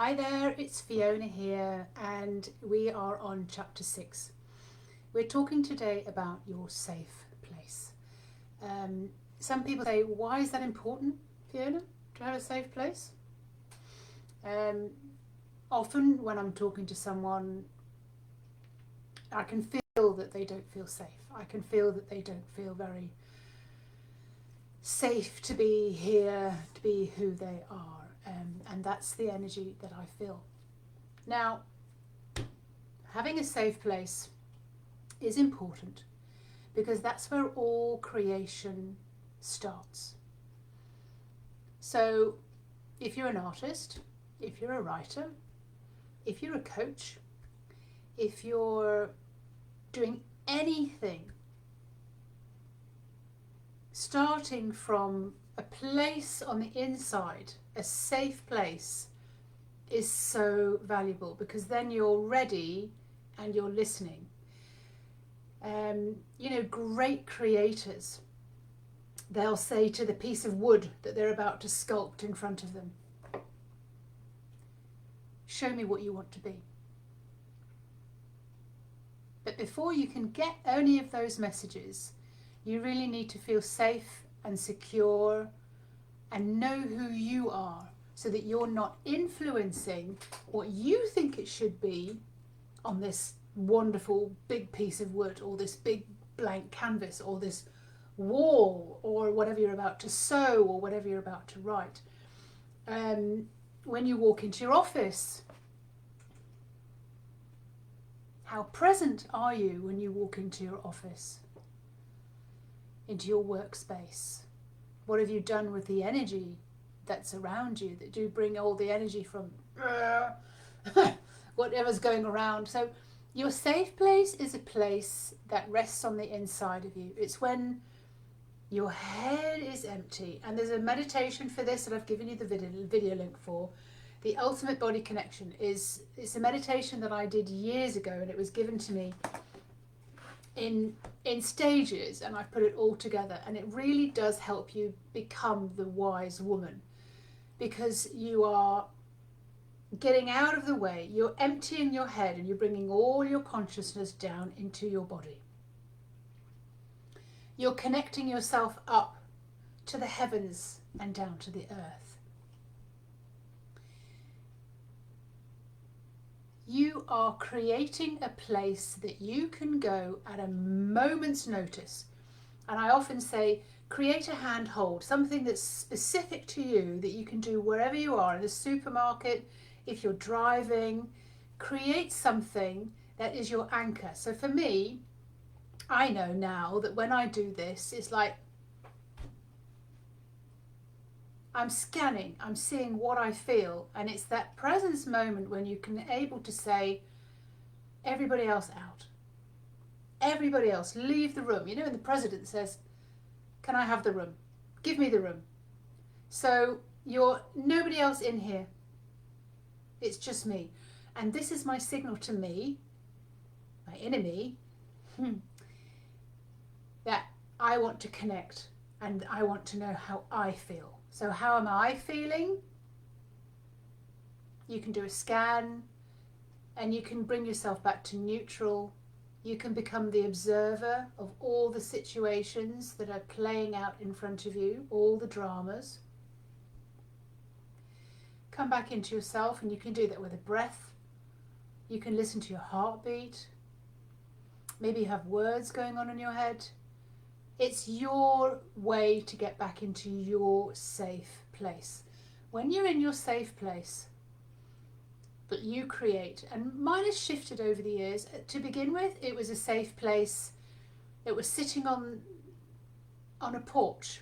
Hi there, it's Fiona here, and we are on chapter 6. We're talking today about your safe place. Some people say, why is that important, Fiona, to have a safe place? Often when I'm talking to someone, I can feel that they don't feel safe. I can feel that they don't feel very safe to be here, to be who they are. And that's the energy that I feel. Now, having a safe place is important because that's where all creation starts. So if you're an artist, if you're a writer, if you're a coach, if you're doing anything starting from a place on the inside, a safe place, is so valuable because then you're ready and you're listening. Great creators, they'll say to the piece of wood that they're about to sculpt in front of them, show me what you want to be. But before you can get any of those messages, you really need to feel safe and secure and know who you are so that you're not influencing what you think it should be on this wonderful big piece of wood or this big blank canvas or this wall or whatever you're about to sew or whatever you're about to write. When you walk into your office, how present are you when you walk into your office, into your workspace? What have you done with the energy that's around you, that do bring all the energy from whatever's going around? So your safe place is a place that rests on the inside of you. It's when your head is empty, and there's a meditation for this that I've given you the video link for. The Ultimate Body Connection it's a meditation that I did years ago, and it was given to me in stages, and I've put it all together, and it really does help you become the wise woman because you are getting out of the way, you're emptying your head, and you're bringing all your consciousness down into your body. You're connecting yourself up to the heavens and down to the earth. You are creating a place that you can go at a moment's notice. And I often say, create a handhold, something that's specific to you that you can do wherever you are, in the supermarket, if you're driving. Create something that is your anchor. So for me, I know now that when I do this, it's like I'm scanning, I'm seeing what I feel, and it's that presence moment when you can able to say, everybody else out. Everybody else, leave the room. You know, when the president says, can I have the room? Give me the room. So you're nobody else in here. It's just me. And this is my signal to me, my inner me, that I want to connect and I want to know how I feel. So how am I feeling? You can do a scan and you can bring yourself back to neutral. You can become the observer of all the situations that are playing out in front of you, all the dramas. Come back into yourself, and you can do that with a breath. You can listen to your heartbeat. Maybe you have words going on in your head. It's your way to get back into your safe place. When you're in your safe place that you create, and mine has shifted over the years. To begin with, it was a safe place. It was sitting on a porch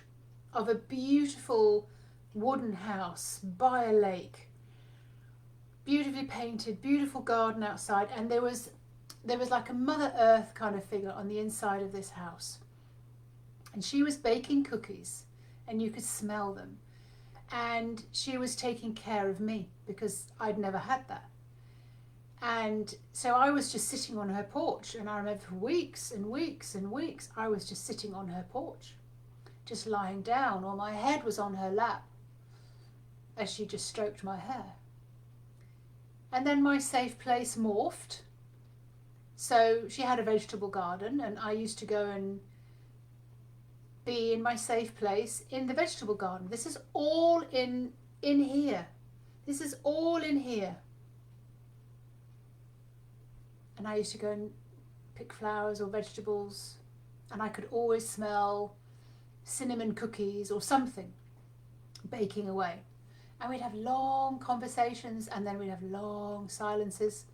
of a beautiful wooden house by a lake, beautifully painted, beautiful garden outside, and there was like a Mother Earth kind of figure on the inside of this house. And she was baking cookies, and you could smell them. And she was taking care of me because I'd never had that. And so I was just sitting on her porch, and I remember for weeks and weeks and weeks, I was just sitting on her porch, just lying down, or my head was on her lap as she just stroked my hair. And then my safe place morphed. So she had a vegetable garden, and I used to go and be in my safe place in the vegetable garden. This is all in here. This is all in here. And I used to go and pick flowers or vegetables, and I could always smell cinnamon cookies or something baking away. And we'd have long conversations, and then we'd have long silences,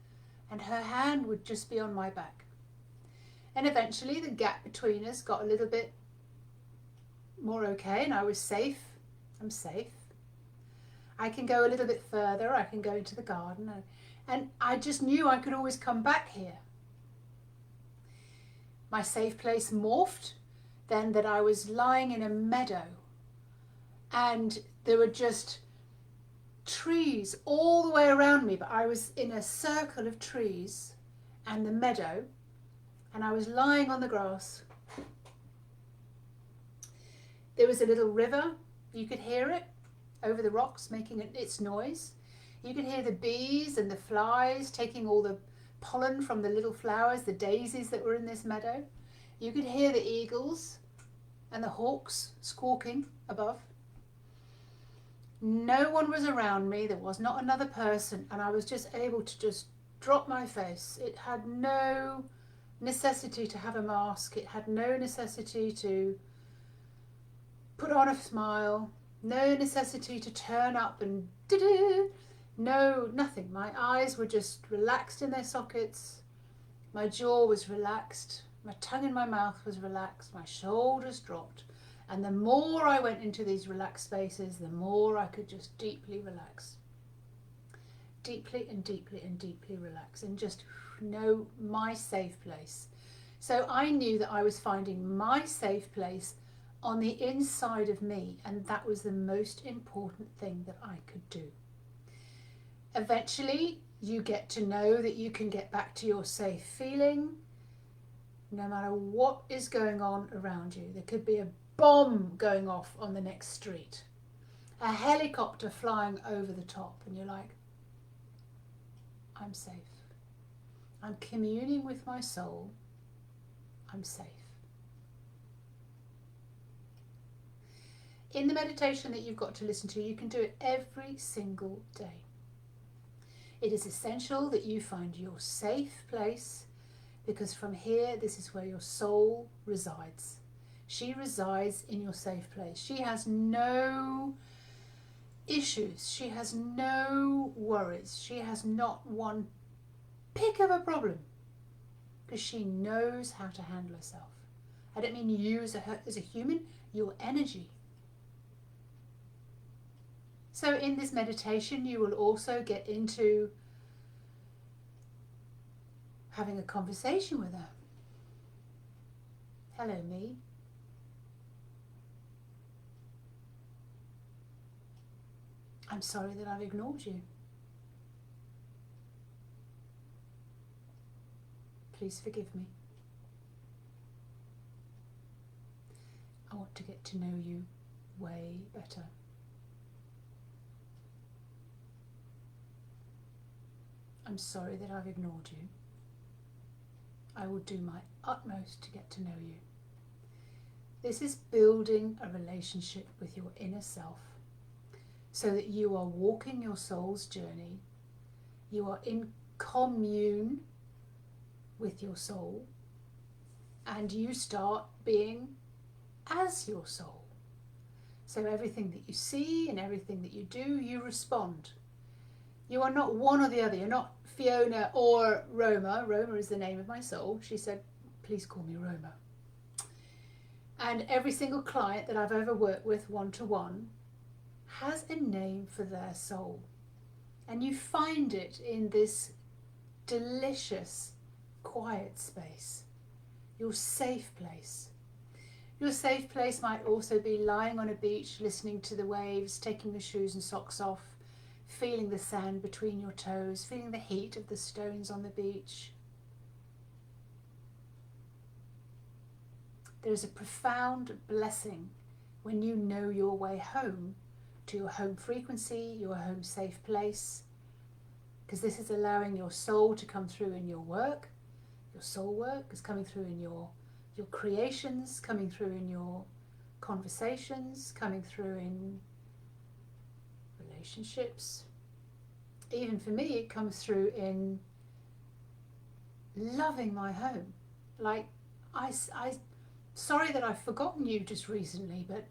and her hand would just be on my back. And eventually the gap between us got a little bit more okay, and I was safe. I'm safe. I can go a little bit further. I can go into the garden, and I just knew I could always come back here. My safe place morphed then that I was lying in a meadow, and there were just trees all the way around me, but I was in a circle of trees and the meadow, and I was lying on the grass. There was a little river. You could hear it over the rocks making its noise. You could hear the bees and the flies taking all the pollen from the little flowers, the daisies that were in this meadow. You could hear the eagles and the hawks squawking above. No one was around me. There was not another person, and I was just able to just drop my face. It had no necessity to have a mask. It had no necessity to put on a smile. No necessity to turn up and no, nothing. My eyes were just relaxed in their sockets. My jaw was relaxed. My tongue in my mouth was relaxed. My shoulders dropped. And the more I went into these relaxed spaces, the more I could just deeply relax. Deeply and deeply and deeply relax, and just know my safe place. So I knew that I was finding my safe place on the inside of me, and that was the most important thing that I could do. Eventually, you get to know that you can get back to your safe feeling no matter what is going on around you. There could be a bomb going off on the next street, a helicopter flying over the top, and you're like, I'm safe. I'm communing with my soul. I'm safe. In the meditation that you've got to listen to, you can do it every single day. It is essential that you find your safe place, because from here, this is where your soul resides. She resides in your safe place. She has no issues. She has no worries. She has not one pick of a problem, because she knows how to handle herself. I don't mean you as a human, your energy. So in this meditation, you will also get into having a conversation with her. Hello, me. I'm sorry that I've ignored you. Please forgive me. I want to get to know you way better. I'm sorry that I've ignored you. I will do my utmost to get to know you. This is building a relationship with your inner self, so that you are walking your soul's journey. You are in commune with your soul, and you start being as your soul. So everything that you see and everything that you do, you respond. You are not one or the other. You're not Fiona or Roma. Roma is the name of my soul. She said, please call me Roma. And every single client that I've ever worked with one-to-one has a name for their soul. And you find it in this delicious, quiet space, your safe place. Your safe place might also be lying on a beach, listening to the waves, taking the shoes and socks off, feeling the sand between your toes, feeling the heat of the stones on the beach. There is a profound blessing when you know your way home to your home frequency, your home safe place. because this is allowing your soul to come through in your work. Your soul work is coming through in your creations, coming through in your conversations, coming through in relationships. Even for me, it comes through in loving my home. Like, I sorry that I've forgotten you just recently, but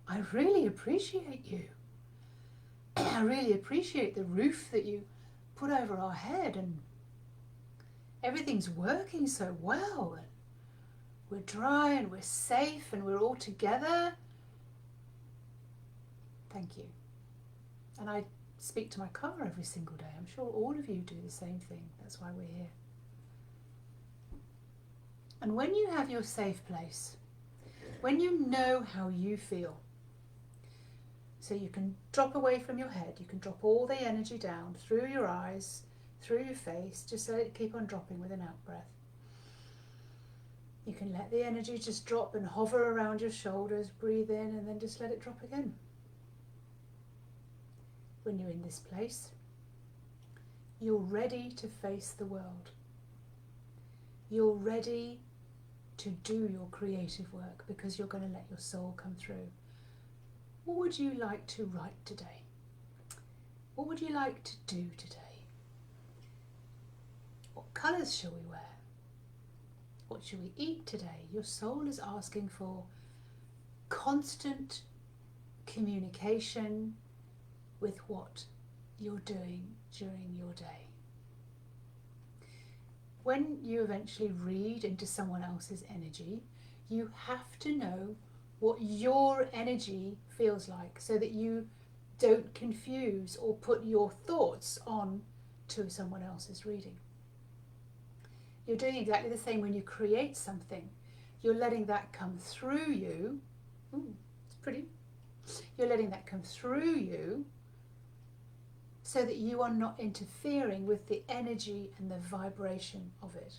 I really appreciate you. I really appreciate the roof that you put over our head, and everything's working so well, and we're dry and we're safe and we're all together. Thank you. And I speak to my car every single day. I'm sure all of you do the same thing. That's why we're here. And when you have your safe place, when you know how you feel, so you can drop away from your head, you can drop all the energy down through your eyes, through your face, just let it keep on dropping with an out breath. You can let the energy just drop and hover around your shoulders, breathe in and then just let it drop again. When you're in this place, you're ready to face the world. You're ready to do your creative work because you're going to let your soul come through. What would you like to write today? What would you like to do today? What colours shall we wear? What shall we eat today? Your soul is asking for constant communication with what you're doing during your day. When you eventually read into someone else's energy, you have to know what your energy feels like so that you don't confuse or put your thoughts on to someone else's reading. You're doing exactly the same when you create something. You're letting that come through you. Ooh, it's pretty. You're letting that come through you so that you are not interfering with the energy and the vibration of it.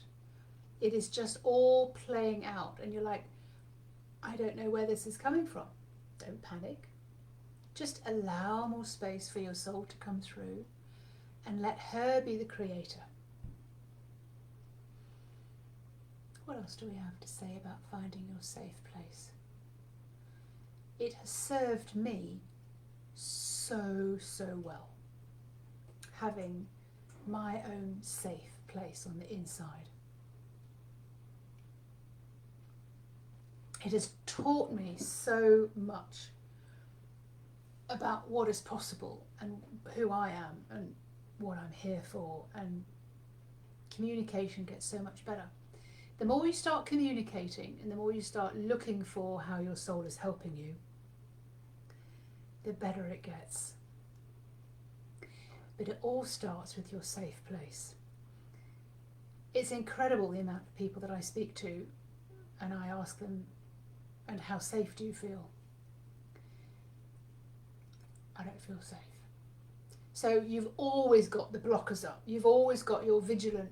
It is just all playing out and you're like, I don't know where this is coming from. Don't panic. Just allow more space for your soul to come through and let her be the creator. What else do we have to say about finding your safe place? It has served me so well, having my own safe place on the inside. It has taught me so much about what is possible and who I am and what I'm here for, and communication gets so much better. The more you start communicating and the more you start looking for how your soul is helping you, the better it gets. But it all starts with your safe place. It's incredible the amount of people that I speak to and I ask them, and how safe do you feel? I don't feel safe. So you've always got the blockers up. You've always got your vigilant,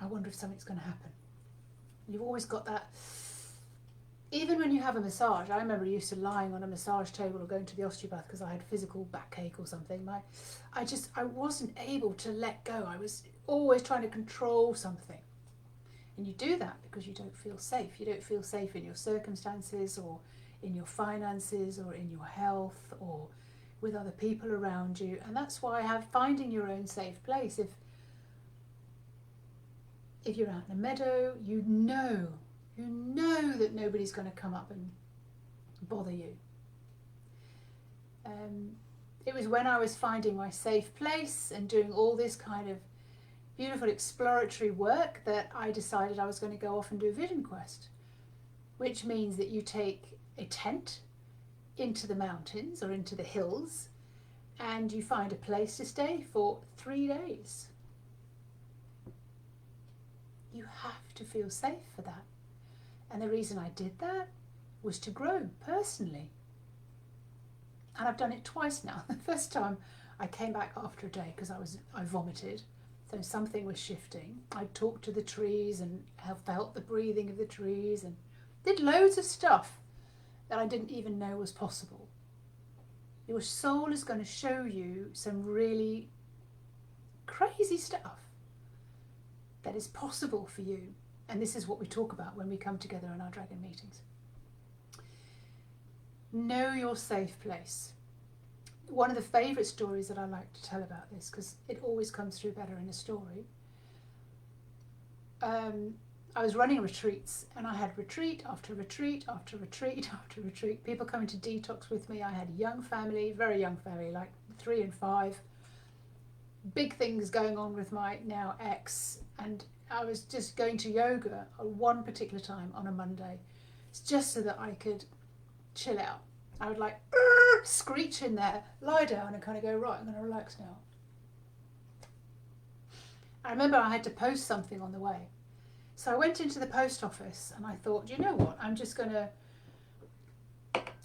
I wonder if something's going to happen. You've always got that. Even when you have a massage, I remember used to lying on a massage table or going to the osteopath because I had physical backache or something. I wasn't able to let go. I was always trying to control something. And you do that because you don't feel safe. You don't feel safe in your circumstances or in your finances or in your health or with other people around you. And that's why finding your own safe place. If you're out in a meadow, you know that nobody's going to come up and bother you. It was when I was finding my safe place and doing all this kind of beautiful exploratory work that I decided I was going to go off and do a vision quest, which means that you take a tent into the mountains or into the hills and you find a place to stay for 3 days. You have to feel safe for that. And the reason I did that was to grow personally. And I've done it twice now. The first time I came back after a day because I vomited. So something was shifting. I talked to the trees and felt the breathing of the trees and did loads of stuff that I didn't even know was possible. Your soul is going to show you some really crazy stuff that is possible for you. And this is what we talk about when we come together in our dragon meetings. Know your safe place. One of the favourite stories that I like to tell about this, because it always comes through better in a story. I was running retreats, and I had retreat after retreat after retreat after retreat. People coming to detox with me. I had a young family, very young family, like 3 and 5. Big things going on with my now ex, and I was just going to yoga one particular time on a Monday, just so that I could chill out. I would like screech in there, lie down, and kind of go, right, I'm going to relax now. I remember I had to post something on the way. So I went into the post office and I thought, you know what, I'm just going to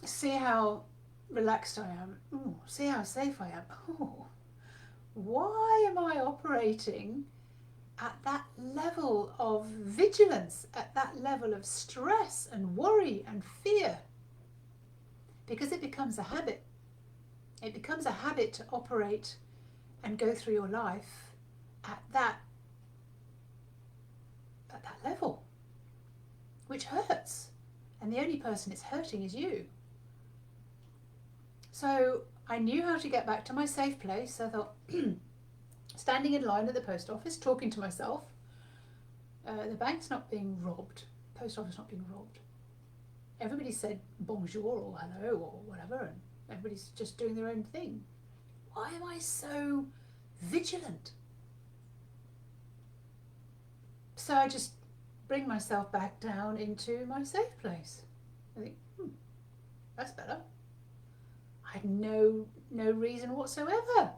see how relaxed I am. Ooh, see how safe I am. Oh, why am I operating at that level of vigilance, at that level of stress and worry and fear? Because it becomes a habit. It becomes a habit to operate and go through your life at that level, which hurts. And the only person it's hurting is you. So I knew how to get back to my safe place. I thought, standing in line at the post office, talking to myself, the bank's not being robbed, post office not being robbed. Everybody said bonjour or hello or whatever, and everybody's just doing their own thing. Why am I so vigilant? So I just bring myself back down into my safe place. I think, that's better. I had no reason whatsoever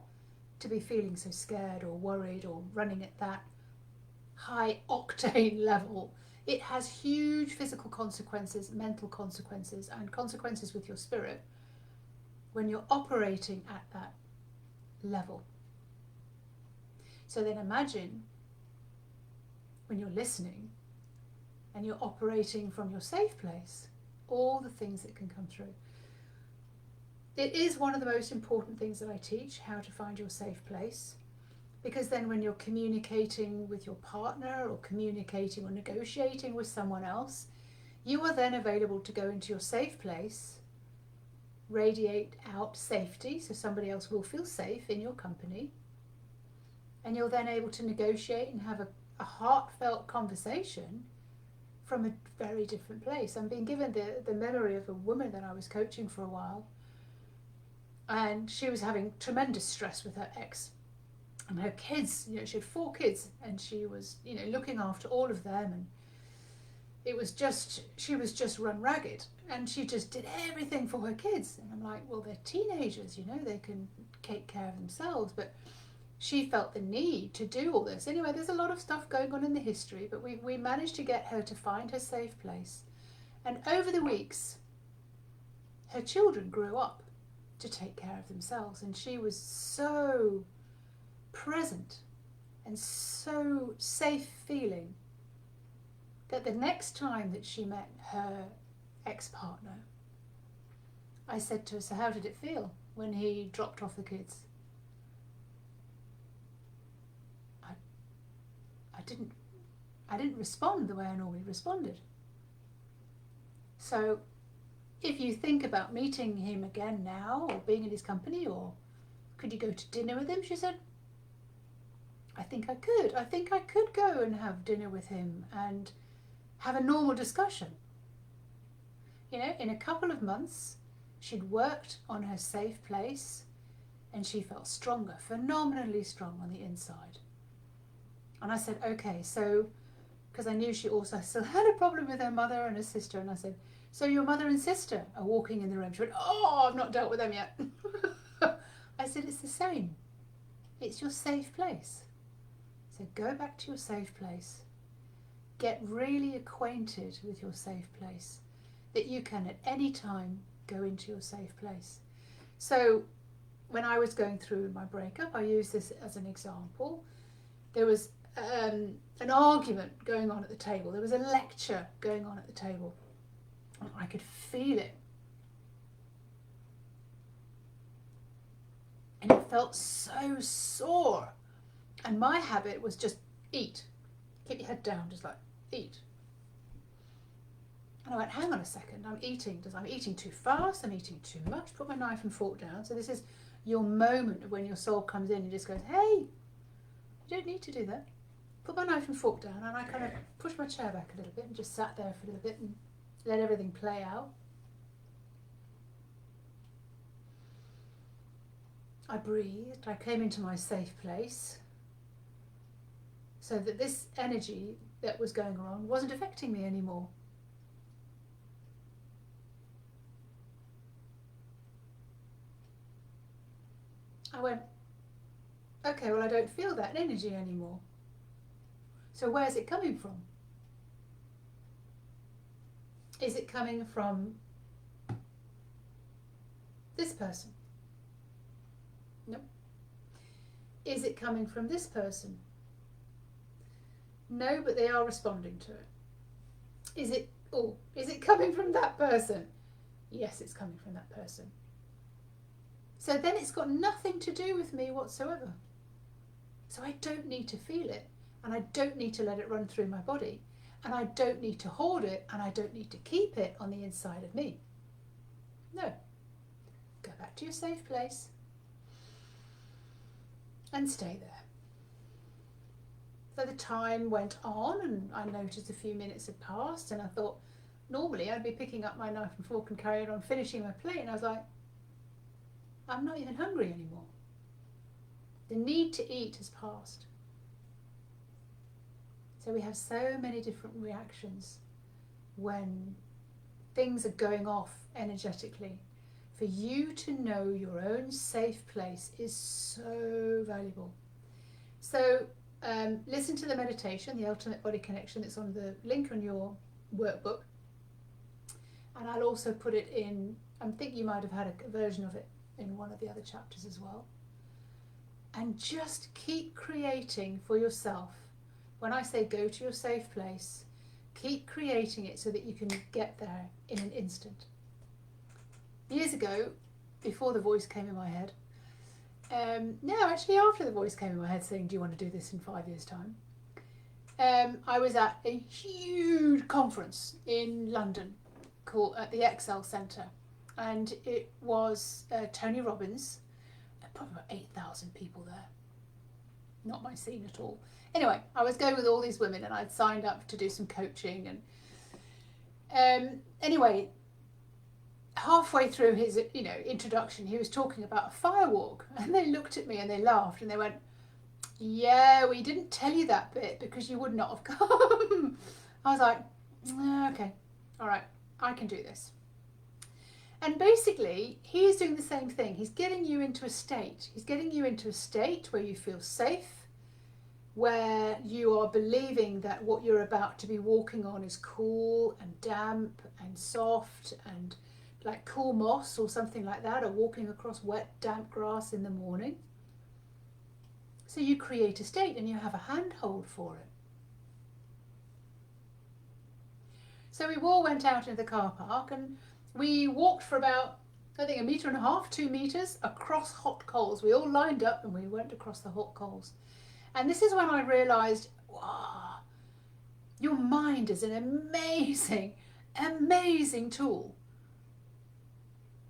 to be feeling so scared or worried or running at that high octane level. It has huge physical consequences, mental consequences, and consequences with your spirit when you're operating at that level. So then imagine when you're listening and you're operating from your safe place, all the things that can come through. It is one of the most important things that I teach, how to find your safe place. Because then when you're communicating with your partner or communicating or negotiating with someone else, you are then available to go into your safe place, radiate out safety, so somebody else will feel safe in your company. And you're then able to negotiate and have a heartfelt conversation from a very different place. I'm being given the memory of a woman that I was coaching for a while, and she was having tremendous stress with her ex and her kids. You know, she had 4 kids, and she was, you know, looking after all of them, and it was just, she was just run ragged, and she just did everything for her kids. And I'm like, well, they're teenagers, you know, they can take care of themselves, but she felt the need to do all this. Anyway, there's a lot of stuff going on in the history, but we managed to get her to find her safe place. And over the weeks, her children grew up to take care of themselves, and she was so present and so safe feeling that the next time that she met her ex-partner, I said to her, so how did it feel when he dropped off the kids? I didn't respond the way I normally responded. So if you think about meeting him again now, or being in his company, or could you go to dinner with him? She said, I think I could. I think I could go and have dinner with him and have a normal discussion. You know, in a couple of months, she'd worked on her safe place and she felt stronger, phenomenally strong on the inside. And I said, okay, so, because I knew she also still had a problem with her mother and her sister, and I said, so your mother and sister are walking in the room. She went, oh, I've not dealt with them yet. I said, it's the same. It's your safe place. So go back to your safe place. Get really acquainted with your safe place, that you can at any time go into your safe place. So when I was going through my breakup, I use this as an example. There was an argument going on at the table. There was a lecture going on at the table. I could feel it. and it felt so sore. And my habit was just eat. Keep your head down, just like eat. And I went, hang on a second, I'm eating too fast, I'm eating too much, put my knife and fork down. So this is your moment of when your soul comes in and just goes, hey, you don't need to do that. Put my knife and fork down, and I kind of pushed my chair back a little bit and just sat there for a little bit and let everything play out. I breathed, I came into my safe place so that this energy that was going on wasn't affecting me anymore. I went, okay, well, I don't feel that energy anymore. So where's it coming from? Is it coming from this person? No. Is it coming from this person? No, but they are responding to it. Is it coming from that person? Yes, it's coming from that person. So then it's got nothing to do with me whatsoever. So I don't need to feel it, and I don't need to let it run through my body, and I don't need to hoard it, and I don't need to keep it on the inside of me. No. Go back to your safe place and stay there. So the time went on, and I noticed a few minutes had passed, and I thought, normally I'd be picking up my knife and fork and carrying on finishing my plate, and I was like, I'm not even hungry anymore. The need to eat has passed. So we have so many different reactions when things are going off energetically. For you to know your own safe place is so valuable. So listen to the meditation, the Ultimate Body Connection, that's on the link on your workbook. And I'll also put it in, I think you might have had a version of it in one of the other chapters as well. And just keep creating for yourself. When I say go to your safe place, keep creating it so that you can get there in an instant. Years ago, before the voice came in my head, actually after the voice came in my head saying, do you want to do this in 5 years' time? I was at a huge conference in London called at the Excel Centre, and it was Tony Robbins, probably about 8,000 people there. Not my scene at all. Anyway, I was going with all these women, and I'd signed up to do some coaching, and anyway, halfway through his introduction, he was talking about a firewalk, and they looked at me and they laughed and they went, yeah, we didn't tell you that bit because you would not have come. I was like, okay, all right, I can do this. And basically, he's doing the same thing. He's getting you into a state. He's getting you into a state where you feel safe, where you are believing that what you're about to be walking on is cool and damp and soft and like cool moss or something like that, or walking across wet, damp grass in the morning. So you create a state and you have a handhold for it. So we all went out into the car park and we walked for about, I think, 1.5 meters, 2 meters across hot coals. We all lined up and we went across the hot coals. And this is when I realised, wow, your mind is an amazing, amazing tool.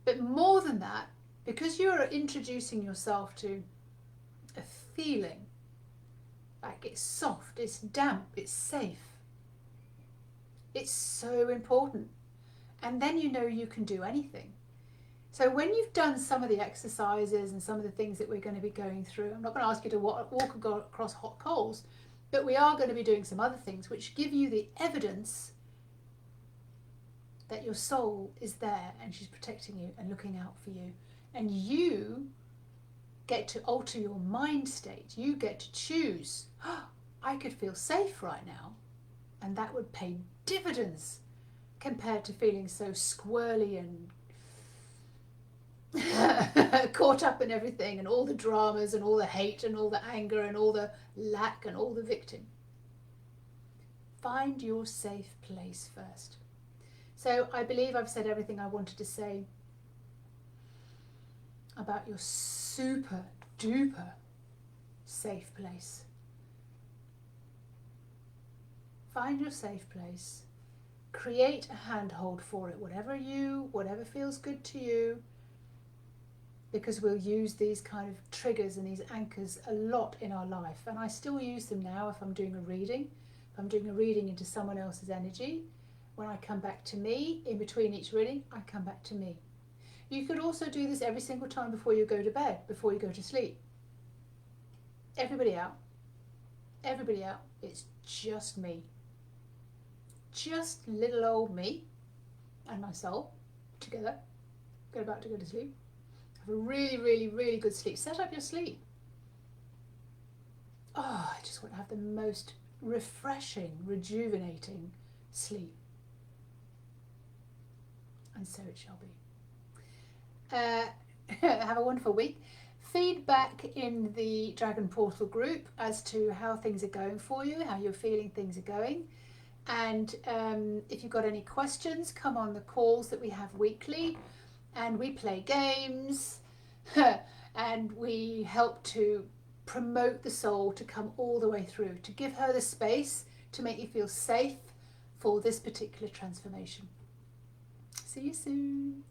But more than that, because you are introducing yourself to a feeling, like it's soft, it's damp, it's safe, it's so important. And then you know you can do anything. So when you've done some of the exercises and some of the things that we're going to be going through, I'm not going to ask you to walk across hot coals, but we are going to be doing some other things which give you the evidence that your soul is there and she's protecting you and looking out for you. And you get to alter your mind state. You get to choose, I could feel safe right now, and that would pay dividends compared to feeling so squirrely and caught up in everything and all the dramas and all the hate and all the anger and all the lack and all the victim. Find your safe place first. So I believe I've said everything I wanted to say about your super duper safe place. Find your safe place. Create a handhold for it, whatever feels good to you, because we'll use these kind of triggers and these anchors a lot in our life. And I still use them now if I'm doing a reading. If I'm doing a reading into someone else's energy, when I come back to me, in between each reading, I come back to me. You could also do this every single time before you go to bed, before you go to sleep. Everybody out. Everybody out. It's just me. Just little old me and my soul together. Get about to go to sleep. Have a really, really, really good sleep. Set up your sleep. Oh, I just want to have the most refreshing, rejuvenating sleep. And so it shall be. Have a wonderful week. Feedback in the Dragon Portal group as to how things are going for you, how you're feeling things are going. And if you've got any questions, come on the calls that we have weekly, and we play games and we help to promote the soul to come all the way through, to give her the space to make you feel safe for this particular transformation. See you soon.